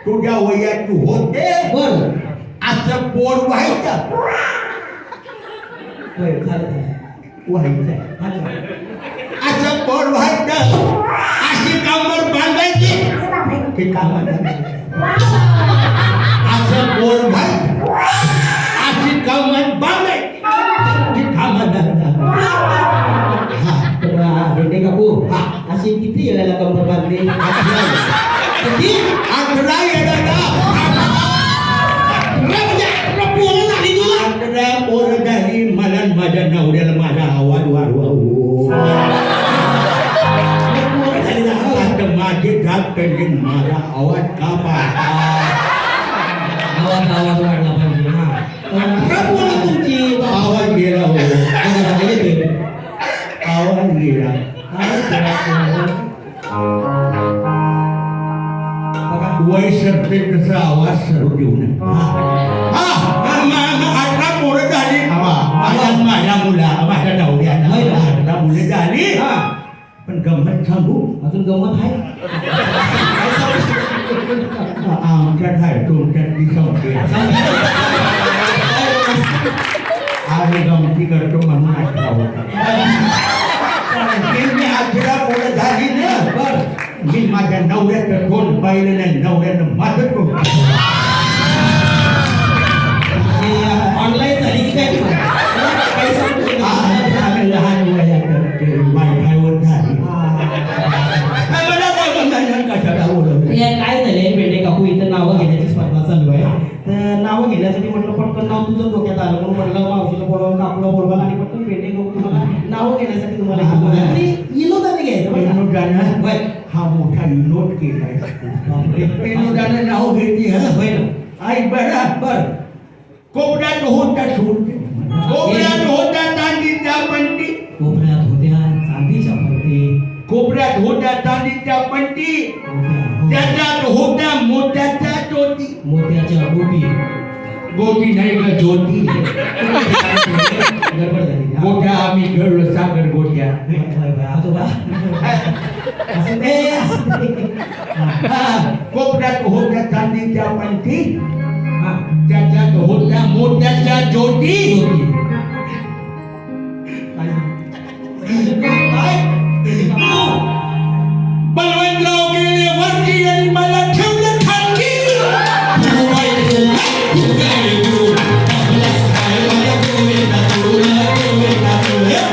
तुझ्या वयात तू होते बर असं पोर व्हायचं व्हायचं असं पोर व्हायचं अशी कामर बांधायची ते काम असं पोर व्हायचं अशी कामर बांधायची ती भेटे काकू अशी किती येण्याला कंबर बांधली किती 18 येणार 18 पोरं झाली मला माझ्या नवऱ्याला माझा आवाज वाढवा माझे जात म्हणजे माझा आवाज का पाहता आवाज वाढला पाहिजे तुमची आवाज गेला हो आवाज गेला वय सरते तसा आवाज सर्व देऊ नये 18 पोरं झाली माझ्या मुला माझ्या नवऱ्याला 18 मुलं झाली पण गंमत सांगू अजून गंमत आहे आमच्यात आहे तुमच्यातली संपली आणि गमती करतो म्हणून 18 होता 18 पोरं झाली ना बर मी माझ्या नवऱ्याचं तोंड पाहिलं नाही नवऱ्यानं माझं तोंड ऑनलाईन झाली की काय लहान वयात वायफायवर झाली मला काय बघायला कशाला बोलवलं काय झालंय बेटे काकू इथं नावं घेण्याची स्पर्धा चालू आहे तर नावं घेण्यासाठी म्हटलं पटकन नाव तुझं डोक्यात आलं म्हणून म्हटलं मावशीला बोलवा काकूला बोलवा आणि पटकन बेटे काकू तुम्हाला नावं घेण्यासाठी तुम्हाला आणि विनोदाने घ्यायचं विनोदानं हा मोठा विनोद केलाय विनोदानं नाव घेते होय ना आई बरोबर कोपऱ्यात होता सोडते कोपऱ्यात होता चांदीच्या पंटी कोपऱ्यात होत्या चांदीच्या पंटी कोपऱ्यात होत्या चांदीच्या पंटी त्याच्यात होत्या मोत्याच्या ज्योती मोत्याच्या गोटी गोटी नाही ग ज्योती गडबड झाली गोट्या आम्ही खेळलो सागर गोट्या आजोबा कोपऱ्यात होत्या चांदीच्या पंटी त्याच्यात होत्या मोत्याच्या ज्योती